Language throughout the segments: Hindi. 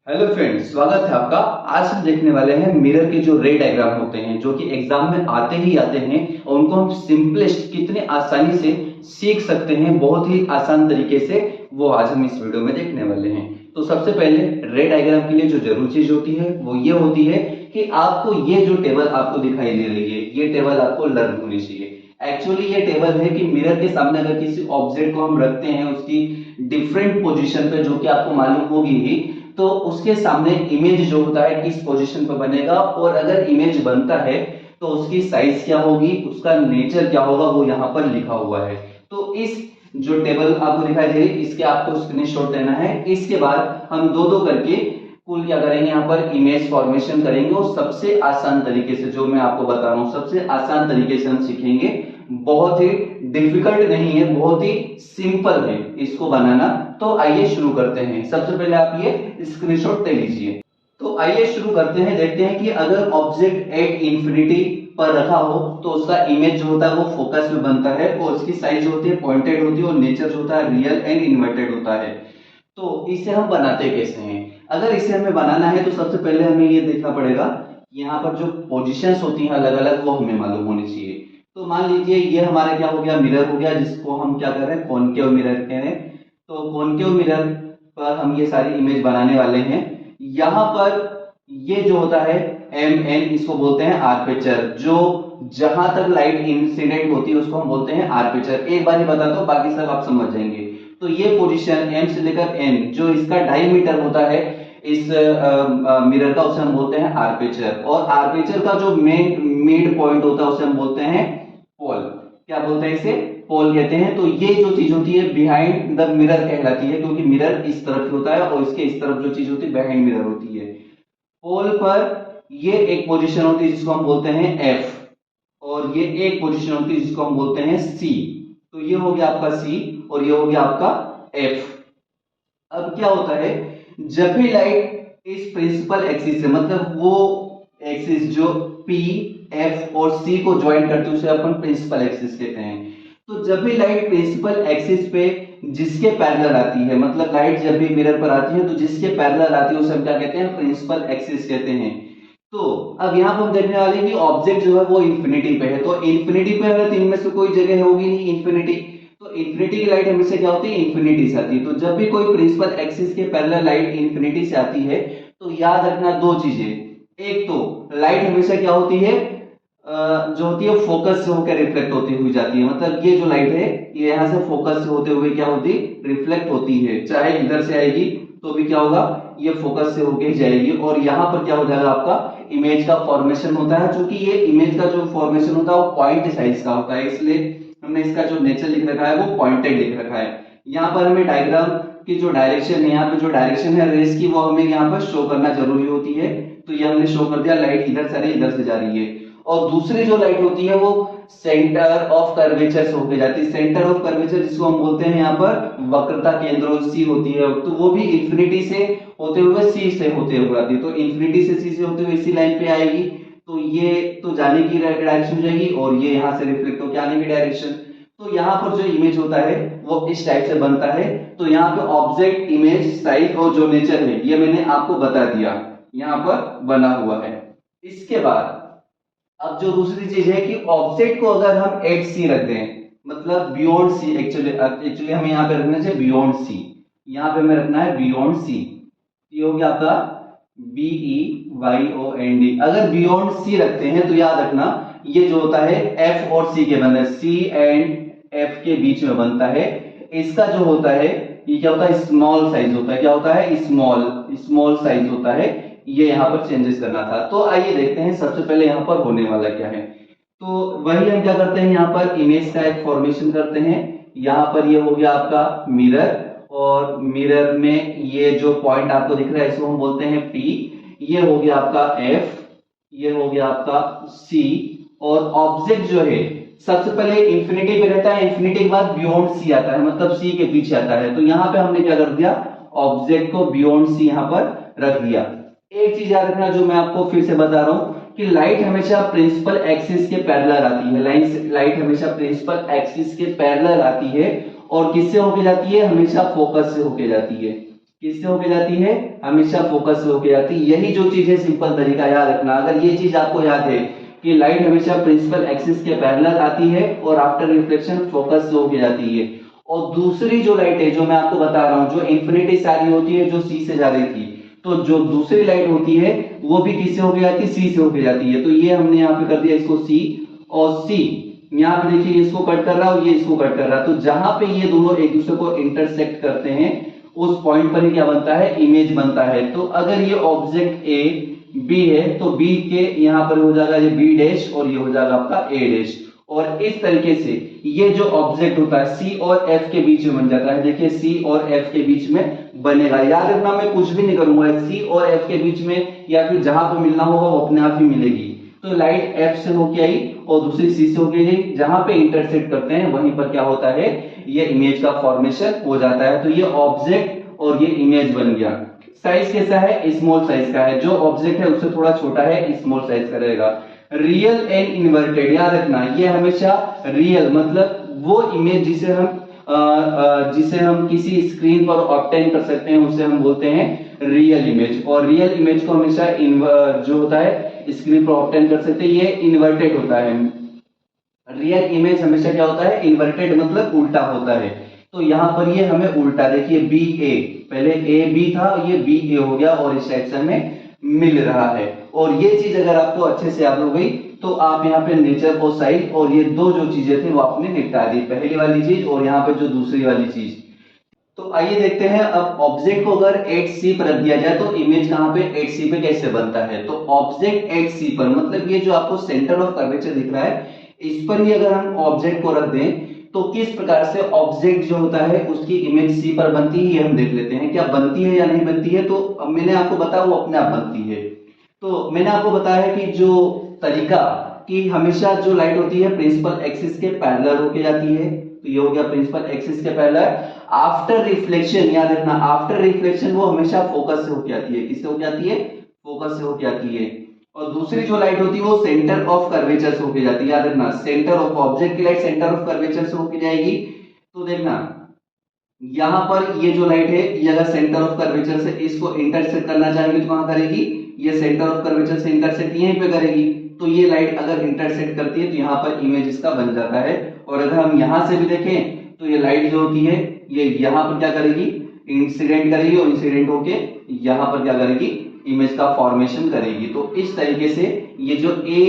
हेलो फ्रेंड्स, स्वागत है आपका। आज हम देखने वाले हैं मिरर के जो रे डायग्राम होते हैं जो कि एग्जाम में आते ही आते हैं और उनको हम सिंपलेस्ट कितने आसानी से सीख सकते हैं बहुत ही आसान तरीके से, वो आज हम इस वीडियो में देखने वाले हैं। तो सबसे पहले रे डायग्राम के लिए जो जरूरी चीज होती है वो ये होती है कि आपको ये जो टेबल आपको दिखाई दे रही है ये टेबल आपको लर्न होनी चाहिए। एक्चुअली ये टेबल है कि मिरर के सामने अगर किसी ऑब्जेक्ट को हम रखते हैं उसकी डिफरेंट पोजीशन पे जो कि आपको मालूम होगी ही, तो उसके सामने इमेज जो होता है किस पोजीशन पर बनेगा और अगर इमेज बनता है तो उसकी साइज क्या होगी, उसका नेचर क्या होगा, वो यहाँ पर लिखा हुआ है। तो इस जो टेबल आपको दिखाई दे रही है इसके आपको स्क्रीनशॉट लेना है। इसके बाद हम दो दो करके कुल क्या करेंगे, यहाँ पर इमेज फॉर्मेशन करेंगे और सबसे आसान तरीके से जो मैं आपको बता रहा हूँ सबसे आसान तरीके से हम सीखेंगे। बहुत ही डिफिकल्ट नहीं है, बहुत ही सिंपल है इसको बनाना। तो आइए शुरू करते हैं। सबसे पहले आप ये स्क्रीनशॉट ले लीजिए। तो आइए शुरू करते हैं। देखते हैं कि अगर ऑब्जेक्ट एट इंफिनिटी पर रखा हो तो उसका इमेज जो होता है वो फोकस में बनता है और उसकी साइज जो होती है पॉइंटेड होती है और नेचर जो होता है रियल एंड इन्वर्टेड होता है। तो इसे हम बनाते कैसे हैं? अगर इसे हमें बनाना है तो सबसे पहले हमें ये देखना पड़ेगा, यहाँ पर जो पोजीशंस होती हैं अलग अलग वो हमें मालूम होनी चाहिए। तो मान लीजिए ये हमारा क्या हो गया, मिरर हो गया, जिसको हम क्या कर रहे हैं, कॉनकेव मिरर कह रहे हैं। तो कॉनकेव मिरर पर हम ये सारी इमेज बनाने वाले हैं। यहाँ पर ये जो होता है एम एन, इसको बोलते हैं आर्पेचर। जो जहां तक लाइट इंसिडेंट होती है उसको हम बोलते हैं आर्पेचर। एक बार ही बताता हूँ, बाकी सब आप समझ जाएंगे। तो ये पोजीशन एम से लेकर एन जो इसका डायमीटर होता है इस मिरर का, उसे हम बोलते हैं आर्पेचर। और आर्पेचर का जो मेन मिड पॉइंट होता है उसे हम बोलते हैं पोल। क्या बोलते हैं इसे? पोल कहते हैं। तो ये जो चीज होती है बिहाइंड द मिरर कहलाती है, क्योंकि मिरर इस तरफ होता है और इसके इस तरफ जो चीज होती है बिहाइंड मिरर होती है। पोल पर ये एक पोजीशन होती है जिसको हम बोलते हैं एफ और ये एक पोजीशन होती है जिसको हम बोलते हैं सी। तो ये हो गया आपका सी और ये हो गया आपका एफ। अब क्या होता है, जब भी लाइट इस प्रिंसिपल एक्सिस से, मतलब वो एक्सिस जो पी एफ और सी को ज्वाइन करती है उसे अपन प्रिंसिपल एक्सिस कहते हैं। तो जब भी लाइट प्रिंसिपल एक्सिस पे जिसके पैरेलल आती है, मतलब लाइट जब भी मिरर पर आती है तो जिसके पैरेलल आती है उसे हम क्या कहते हैं, प्रिंसिपल एक्सिस कहते हैं। तो अब यहाँ पर हम देखने वाले हैं कि ऑब्जेक्ट जो है वो इंफिनिटी पे है। तो इंफिनिटी पे अगर तीन में से कोई जगह होगी नहीं इंफिनिटी, तो इंफिनिटी की लाइट हमेशा क्या होती है, इंफिनिटी से आती है। तो जब भी कोई प्रिंसिपल एक्सिस के पैरेलल लाइट इंफिनिटी से आती है तो याद रखना दो चीजें। एक तो लाइट हमेशा क्या होती है, जो होती है फोकस से होकर रिफ्लेक्ट होती हुई जाती है। मतलब ये जो लाइट है ये यहाँ से फोकस से होते हुए क्या होती, रिफ्लेक्ट होती है। चाहे इधर से आएगी तो भी क्या होगा, ये फोकस से होके जाएगी और यहाँ पर क्या हो जाएगा, आपका इमेज का फॉर्मेशन होता है। चूंकि ये इमेज का जो फॉर्मेशन होता है वो पॉइंट साइज का होता है, इसलिए हमने इसका जो नेचर लिख रखा है वो पॉइंटेड लिख रखा है। यहाँ पर हमें डायग्राम की जो डायरेक्शन है, यहाँ पे जो डायरेक्शन है रेस की, वो हमें यहाँ पर शो करना जरूरी होती है। तो ये हमने शो कर दिया, लाइट इधर से आ रही है, इधर से जा रही है। और दूसरी जो लाइट होती है वो सेंटर ऑफ कर्वेचर से होके जाती है। सेंटर ऑफ कर्वेचर जिसको हम बोलते हैं यहाँ पर वक्रता केंद्र सी होती है, तो वो भी इंफिनिटी से होते हुए सी से होते हुए आती है। तो इंफिनिटी से सी से होते हुए इसी लाइन पे आएगी। तो ये तो जाने की डायरेक्शन जाएगी और ये यहाँ से रिफ्लेक्ट होकर आने की डायरेक्शन। तो यहाँ पर जो इमेज होता है वो इस टाइप से बनता है। तो यहाँ पे ऑब्जेक्ट, इमेज, साइज और जो नेचर है ये मैंने आपको बता दिया, यहाँ पर बना हुआ है। इसके बाद अब जो दूसरी चीज है कि ऑब्जेक्ट को अगर हम एट सी रख दें, मतलब बियॉन्ड सी, एक्चुअली हमें यहाँ पे रखना चाहिए बियॉन्ड सी। यहाँ पे हमें रखना है बियॉन्ड सी। ये हो गया आपका BEYOND। अगर बियॉन्ड सी रखते हैं तो याद रखना ये जो होता है एफ और सी के बनता है, सी एंड एफ के बीच में बनता है। इसका जो होता है ये क्या होता है, स्मॉल साइज होता है। क्या होता है, स्मॉल साइज होता है। ये यहाँ पर चेंजेस करना था। तो आइए देखते हैं सबसे पहले यहाँ पर होने वाला क्या है। तो वही हम क्या करते हैं, यहाँ पर इमेज का एक फॉर्मेशन करते हैं। यहाँ पर ये हो गया आपका मिरर और मिरर में ये जो पॉइंट आपको दिख रहा है इसको हम बोलते हैं P। ये हो गया आपका F, ये हो गया आपका C। और ऑब्जेक्ट जो है सबसे पहले इंफिनिटी पे रहता है, इंफिनिटी के बाद बियॉन्ड सी आता है, मतलब सी के पीछे आता है। तो यहाँ पे हमने क्या कर दिया, ऑब्जेक्ट को बियॉन्ड सी यहाँ पर रख दिया। एक चीज याद रखना जो मैं आपको फिर से बता रहा हूं कि लाइट हमेशा प्रिंसिपल एक्सिस के पैरेलल आती है। लाइट हमेशा प्रिंसिपल एक्सिस के पैरेलल आती है और किससे होके जाती है, हमेशा फोकस से होके जाती है। किससे होके जाती है? हमेशा फोकस से होके जाती है। यही जो चीज है सिंपल तरीका याद रखना। अगर ये चीज आपको याद है कि लाइट हमेशा प्रिंसिपल एक्सिस के पैरेलल आती है और आफ्टर रिफ्लेक्शन फोकस से होके जाती है। और दूसरी जो लाइट है जो मैं आपको बता रहा हूं, जो इन्फिनिटी से आ रही होती है, जो सी से जा रही थी, तो जो दूसरी लाइट होती है वो भी किससे होके जाती है? सी से होके जाती है। तो ये हमने यहाँ पे कर दिया इसको सी, और सी यहाँ पे देखिए इसको कट कर रहा है और ये इसको कट कर रहा है। तो जहां पे ये दोनों एक दूसरे को इंटरसेक्ट करते हैं उस पॉइंट पर ही क्या बनता है? इमेज बनता है। तो अगर ये ऑब्जेक्ट ए बी है तो बी के यहाँ पर हो जाएगा ये बी डैश और ये हो जाएगा आपका ए डैश। और इस तरीके से ये जो ऑब्जेक्ट होता है सी और एफ के बीच में बन जाता है। देखिए सी और एफ के बीच में बनेगा। याद रखना मैं कुछ भी नहीं करूंगा, सी और एफ के बीच में या फिर जहां पे मिलना होगा वो अपने आप ही मिलेगी। तो लाइट एफ से होके आई और दूसरी सी से होके गई, जहां पे इंटरसेक्ट करते हैं वहीं पर क्या होता है? ये इमेज का फॉर्मेशन हो जाता है। तो ये ऑब्जेक्ट और ये इमेज बन गया। साइज कैसा है? स्मॉल साइज का है। जो ऑब्जेक्ट है उससे थोड़ा छोटा है, स्मॉल साइज का रहेगा। रियल एंड इन्वर्टेड याद रखना, ये हमेशा रियल मतलब वो इमेज जिसे हम किसी स्क्रीन पर ऑब्टेन कर सकते हैं उसे हम बोलते हैं रियल इमेज। और रियल इमेज को हमेशा जो होता है स्क्रीन पर ऑब्टेन कर सकते हैं, ये इन्वर्टेड होता है। रियल इमेज हमेशा क्या होता है? इन्वर्टेड मतलब उल्टा होता है। तो यहाँ पर ये हमें उल्टा, देखिए बी ए, पहले ए बी था, ये बी ए हो गया और इस साइड से हमें मिल रहा है। और ये चीज अगर आपको अच्छे से याद हो गई तो आप यहाँ पे नेचर और साइज और ये दो जो चीजें थी वो आपने निपटा दी, पहली वाली चीज और यहाँ पे जो दूसरी वाली चीज। तो आइए देखते हैं अब ऑब्जेक्ट को अगर 8C पर रख दिया जाए तो इमेज कहाँ पे 8C पे कैसे बनता है। तो ऑब्जेक्ट 8C पर मतलब ये जो आपको सेंटर ऑफ कर्वेचर दिख रहा है इस पर ही अगर हम ऑब्जेक्ट को रख दें तो किस प्रकार से ऑब्जेक्ट जो होता है उसकी इमेज सी पर बनती है ये हम देख लेते हैं। क्या बनती है या नहीं बनती है? तो अब मैंने आपको बताया वो अपने आप बनती है। तो मैंने आपको बताया है कि जो तरीका कि हमेशा जो लाइट होती है प्रिंसिपल एक्सिस के पैरेलल होके जाती है। तो ये हो गया प्रिंसिपल एक्सिस के पैरेलल। आफ्टर रिफ्लेक्शन याद रखना, आफ्टर रिफ्लेक्शन वो हमेशा फोकस से होके आती है। किससे होके आती है? फोकस से होके आती है। और दूसरी जो लाइट होती है वो सेंटर ऑफ कर्वेचर से होके जाती है। याद रखना सेंटर ऑफ ऑब्जेक्ट की लाइट सेंटर ऑफ कर्वेचर से होके जाएगी। तो देखना यहां पर ये जो लाइट है ये अगर सेंटर ऑफ कर्वेचर से इसको इंटरसेक्ट करना चाहेंगे तो कहां करेगी? ये सेंटर ऑफ कर्वेचर से इंटरसेक्ट यहीं पे करेगी। तो ये लाइट अगर इंटरसेक्ट करती है तो यहाँ पर इमेज इसका बन जाता है। और अगर हम यहां से भी देखें तो ये लाइट जो होती है ये यहाँ पर क्या करेगी? इंसिडेंट करेगी और इंसिडेंट होके यहाँ पर क्या करेगी? इमेज का फॉर्मेशन करेगी। तो इस तरीके से ये जो ए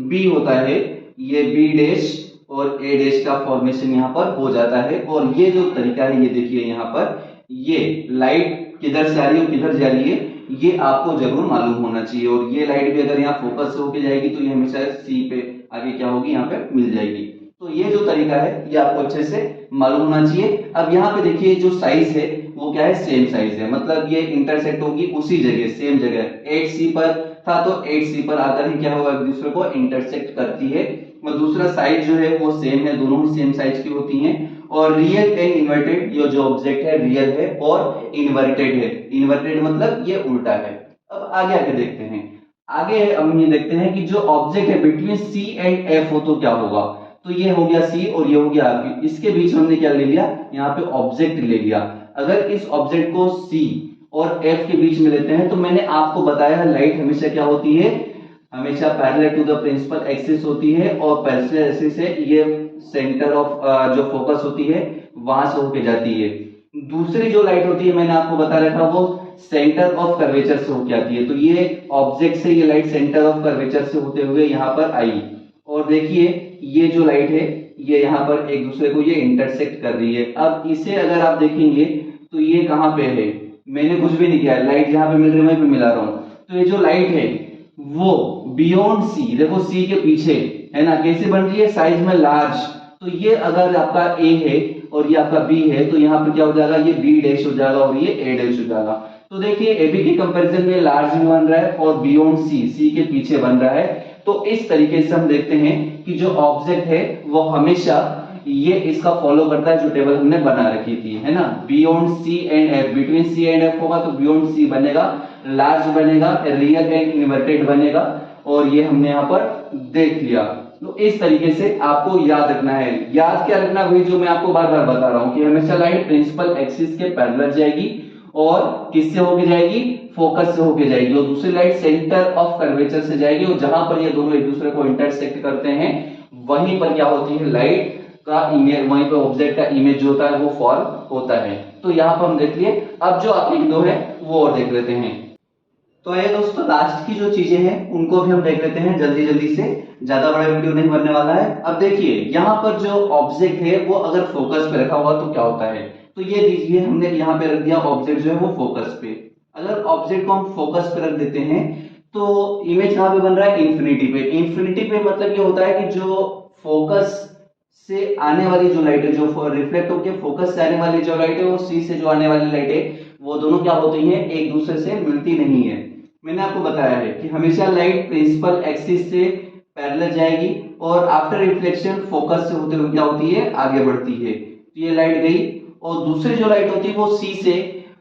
बी होता है ये बी डैश और ए डैश का फॉर्मेशन यहाँ पर हो जाता है। और ये जो तरीका है ये देखिए यहाँ पर ये लाइट किधर से आ रही है किधर जा रही है ये आपको जरूर मालूम होना चाहिए। और ये लाइट भी अगर यहाँ फोकस से होके जाएगी तो ये हमेशा सी पे आगे क्या होगी? यहाँ पे मिल जाएगी। तो ये जो तरीका है ये आपको अच्छे से मालूम होना चाहिए। अब यहाँ पे देखिए जो साइज है वो क्या है? सेम साइज है, मतलब ये इंटरसेक्ट होगी उसी जगह, सेम जगह। 8C पर था तो 8C पर आकर ही क्या होगा? एक दूसरे को इंटरसेक्ट करती है। और दूसरा साइज जो है वो सेम है, दोनों ही सेम साइज की होती हैं। और रियल एंड इन्वर्टेड, ये जो ऑब्जेक्ट है रियल है और इन्वर्टेड है। इन्वर्टेड मतलब ये उल्टा है। अब आगे आगे देखते हैं। आगे हम ये देखते हैं कि जो ऑब्जेक्ट है बिटवीन सी एंड एफ हो तो क्या होगा। तो ये हो गया सी और ये हो गया आगे, इसके बीच हमने क्या ले लिया? यहाँ पे ऑब्जेक्ट ले लिया। अगर इस ऑब्जेक्ट को सी और एफ के बीच में लेते हैं तो मैंने आपको बताया लाइट हमेशा क्या होती है? हमेशा parallel to the principal axis होती है। और पैरेलल एक्सिस से ये सेंटर ऑफ जो फोकस होती है वहां से होके जाती है। दूसरी जो लाइट होती है मैंने आपको बता रखा वो सेंटर ऑफ कर्वेचर से होके आती है। तो ये ऑब्जेक्ट से ये लाइट सेंटर ऑफ कर्वेचर से होते हुए यहाँ पर आई। और देखिए ये जो लाइट है ये यहाँ पर एक दूसरे को ये इंटरसेक्ट कर रही है। अब इसे अगर आप देखेंगे तो ये कहाँ पे है? मैंने कुछ भी नहीं किया, लाइट जहाँ पे मिल रही है वहीं पे मिला रहा हूँ। तो ये जो लाइट है वो बियॉन्ड सी, देखो सी के पीछे है ना, कैसे बन रही है? साइज में लार्ज। तो ये अगर आपका ए है और ये आपका बी है तो यहाँ पर क्या हो जाएगा? ये बी डैश हो जाएगा और ये ए डैश हो जाएगा। तो देखिए ए बी के कंपेरिजन में लार्ज भी बन रहा है और बियॉन्ड सी, सी के पीछे बन रहा है। तो इस तरीके से हम देखते हैं कि जो ऑब्जेक्ट है वो हमेशा ये इसका फॉलो करता है जो टेबल हमने बना रखी थी, है ना। Beyond C and F, between C and F होगा तो बियॉन्ड सी बनेगा, लार्ज बनेगा, रियल एंड इन्वर्टेड बनेगा। और ये हमने यहाँ पर देख लिया। तो इस तरीके से आपको याद रखना है। याद क्या रखना? वही जो मैं आपको बार बार बता रहा हूँ कि हमेशा लाइट प्रिंसिपल एक्सिस के पैरेलल जाएगी और किससे होके जाएगी, फोकस से होके जाएगी, और दूसरी लाइट सेंटर ऑफ कर्वेचर से जाएगी, और जहां पर ये दोनों एक दूसरे को इंटरसेक्ट करते हैं वहीं पर क्या होती है, लाइट का इमेज, वहीं पर ऑब्जेक्ट का इमेज जो होता है वो फॉर्म होता है। तो यहाँ पर हम देख लिए। अब जो आपके दो है वो और देख लेते हैं। तो ये दोस्तों लास्ट की जो चीजें हैं उनको भी हम देख लेते हैं जल्दी जल्दी से, ज्यादा बड़ा वीडियो नहीं बनने वाला है। अब देखिए यहाँ पर जो ऑब्जेक्ट है वो अगर फोकस पे रखा हुआ तो क्या होता है, तो ये दीजिए हमने यहाँ पे रख दिया ऑब्जेक्ट जो है वो फोकस पे। अगर ऑब्जेक्ट को हम फोकस पे रख देते हैं तो इमेज कहाँ पे बन रहा है, इंफिनिटी पे। इंफिनिटी पे मतलब ये होता है कि जो फोकस से आने वाली जो लाइट है, जो रिफ्लेक्ट होकर फोकस से आने वाली जो लाइट है, वो सी से जो आने वाली लाइट है, वो दोनों क्या होती हैं, एक दूसरे से मिलती नहीं है। मैंने आपको बताया है कि हमेशा लाइट प्रिंसिपल एक्सिस से पैरेलल जाएगी और आफ्टर रिफ्लेक्शन फोकस से होते हुए क्या होती है, आगे बढ़ती है। तो ये लाइट गई, और दूसरी जो लाइट होती है वो सी से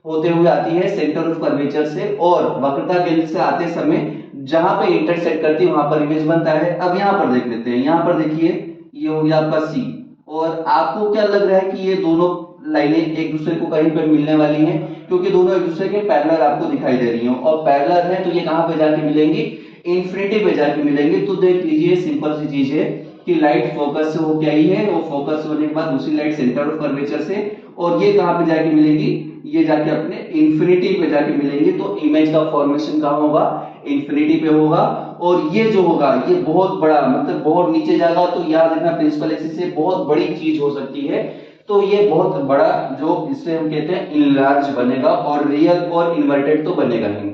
होते हुए आती है सेंटर ऑफ कर्वेचर से, और वक्रता केंद्र से आते समय जहां पे इंटरसेक्ट करती है वहां पर इमेज बनता है। अब यहाँ पर देख लेते हैं, यहाँ पर देखिए ये हो गया आपका सी, और आपको क्या लग रहा है कि ये दोनों लाइनें एक दूसरे को कहीं पर मिलने वाली हैं, क्योंकि दोनों एक दूसरे के पैरेलल आपको दिखाई दे रही हैं, और पैरेलल है तो ये कहां पे जाके मिलेंगी, इंफिनिटी पे जाके मिलेंगी। तो देख लीजिए सिंपल सी चीज है कि लाइट फोकस से होके आई है, वो फोकस होने के बाद दूसरी लाइट सेंटर ऑफ कर्वेचर से, और ये कहां पे जाके मिलेगी, ये जाके अपने इंफिनिटी पे जाके मिलेंगे। तो इमेज का फॉर्मेशन कहां होगा, इंफिनिटी पे होगा। और ये जो होगा ये बहुत बड़ा, मतलब बहुत नीचे जाएगा, तो याद रखना प्रिंसिपल एक्सिस से बहुत बड़ी चीज हो सकती है। तो ये बहुत बड़ा, जो इससे हम कहते हैं इनलार्ज बनेगा, और रियल और इन्वर्टेड तो बनेगा नहीं।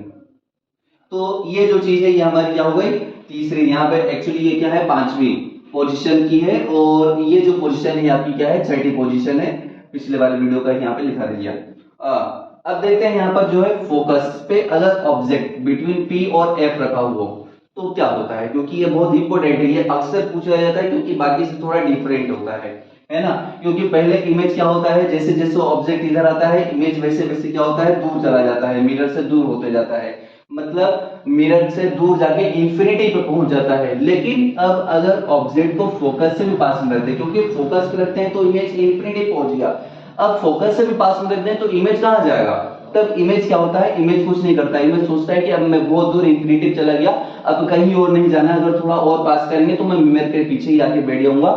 तो ये जो चीज है ये हमारी क्या हो गई, तीसरी। यहाँ पे एक्चुअली ये क्या है, पांचवी पोजीशन की है, और ये जो पोजीशन है आपकी क्या है, छठी पोजीशन है। पिछले वाले वीडियो का यहाँ पे लिखा दिया। अब देखते हैं यहाँ पर जो है फोकस पे अगर ऑब्जेक्ट बिटवीन पी और एफ रखा हुआ तो क्या होता है, क्योंकि ये बहुत इंपॉर्टेंट है, ये अक्सर पूछा जाता है क्योंकि बाकी से थोड़ा डिफरेंट होता है ना। क्योंकि पहले इमेज क्या होता है, जैसे जैसे ऑब्जेक्ट इधर आता है इमेज वैसे वैसे क्या होता है, दूर चला जाता है, मिरर से दूर होते जाता है, मतलब मिरर से दूर जाके इंफिनिटी पे पहुंच जाता है। लेकिन अब अगर ऑब्जेक्ट को फोकस से भी पास में रखते हैं, क्योंकि फोकस पे रखते हैं तो इमेज इंफिनिटी पहुंच गया, अब फोकस से भी पास में रखते हैं तो इमेज कहां जाएगा, तब इमेज क्या होता है, इमेज कुछ नहीं करता, इमेज सोचता है कि अब मैं बहुत दूर इंफिनिटी चला गया, अब कहीं और नहीं जाना, अगर थोड़ा और पास करेंगे तो मैं मिरर के पीछे ही आके बैठ जाऊंगा।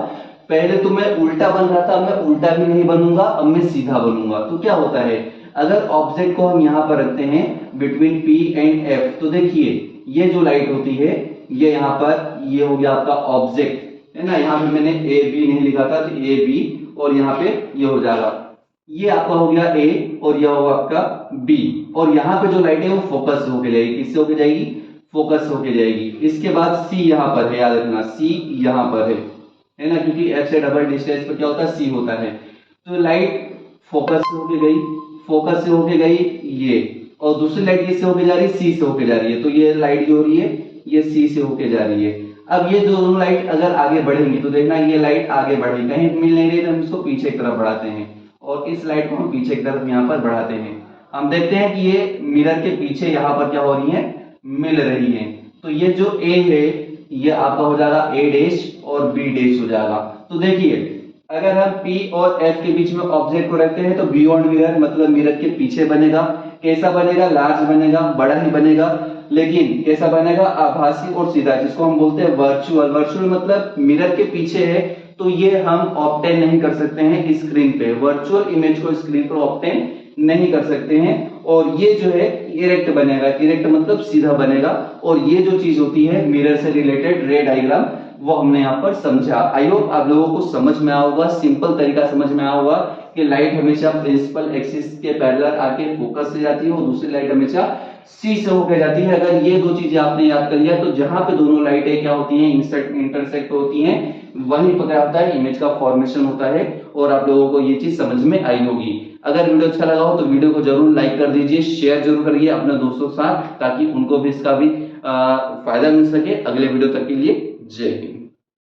पहले तो मैं उल्टा बन रहा था, मैं उल्टा भी नहीं बनूंगा, अब मैं सीधा बनूंगा। तो क्या होता है, अगर ऑब्जेक्ट को हम यहाँ पर रखते हैं बिटवीन पी एंड एफ, तो देखिए ये जो लाइट होती है ये यहाँ पर, ये हो गया आपका ऑब्जेक्ट है ना, यहाँ पे मैंने ए बी नहीं लिखा था, तो ए बी, और यहाँ पे ये हो जाएगा, ये आपका हो गया ए, और यह होगा आपका बी, और यहाँ पे जो लाइट है वो फोकस से होके जाएगी, किससे होके जाएगी, फोकस से होके जाएगी। इसके बाद सी यहाँ पर है, याद रखना सी यहाँ पर है ना, क्योंकि एफ से डबल डिस्टेंस पर क्या होता है, सी होता है। तो लाइट फोकस से होके गई, फोकस से होके गई ये, और दूसरी लाइट किससे होके जा रही है, सी से होके जा रही है। तो ये लाइट जो हो रही है ये सी से होके जा रही है। अब ये दोनों लाइट अगर आगे बढ़ेंगी तो देखना ये लाइट आगे बढ़ेगी, कहीं मिल नहीं रही तो हम इसको पीछे की तरफ बढ़ाते हैं, और इस लाइट को हम पीछे की तरफ यहाँ पर बढ़ाते हैं। हम देखते हैं कि ये मिरर के पीछे यहाँ पर क्या हो रही है, मिल रही है। तो ये जो ए है ये आपका हो जाएगा ए डैश और बी डैश हो जाएगा। तो देखिए अगर हम P और F के बीच में ऑब्जेक्ट को रखते हैं तो बियॉन्ड मिरर, मतलब मिरर के पीछे बनेगा। कैसा बनेगा, लार्ज बनेगा, बड़ा ही बनेगा, लेकिन कैसा बनेगा, आभासी और सीधा, जिसको हम बोलते हैं वर्चुअल। वर्चुअल मतलब मिरर के पीछे है तो ये हम ऑब्टेन नहीं कर सकते हैं स्क्रीन पे, वर्चुअल इमेज को स्क्रीन पर ऑब्टेन नहीं कर सकते हैं। और ये जो है इरेक्ट बनेगा, इरेक्ट मतलब सीधा बनेगा। और ये जो चीज होती है मिरर से रिलेटेड रे डायग्राम, वो हमने यहाँ पर समझा। आई होप आप लोगों को समझ में आया होगा, सिंपल तरीका समझ में आया होगा कि लाइट हमेशा प्रिंसिपल एक्सिस के पैरेलल आके फोकस से जाती है और दूसरी लाइट हमेशा सी से होकर जाती है। अगर ये दो चीजें आपने याद कर लिया तो जहां पे दोनों लाइटें क्या होती हैं, इंटरसेक्ट होती हैं, वहीं पर क्या होता है, इमेज का फॉर्मेशन होता है। और आप लोगों को ये चीज समझ में आई होगी। अगर वीडियो अच्छा लगा हो तो वीडियो को जरूर लाइक कर दीजिए, शेयर जरूर करिए अपने दोस्तों के साथ, ताकि उनको भी इसका भी फायदा मिल सके। अगले वीडियो तक के लिए जय हिंद।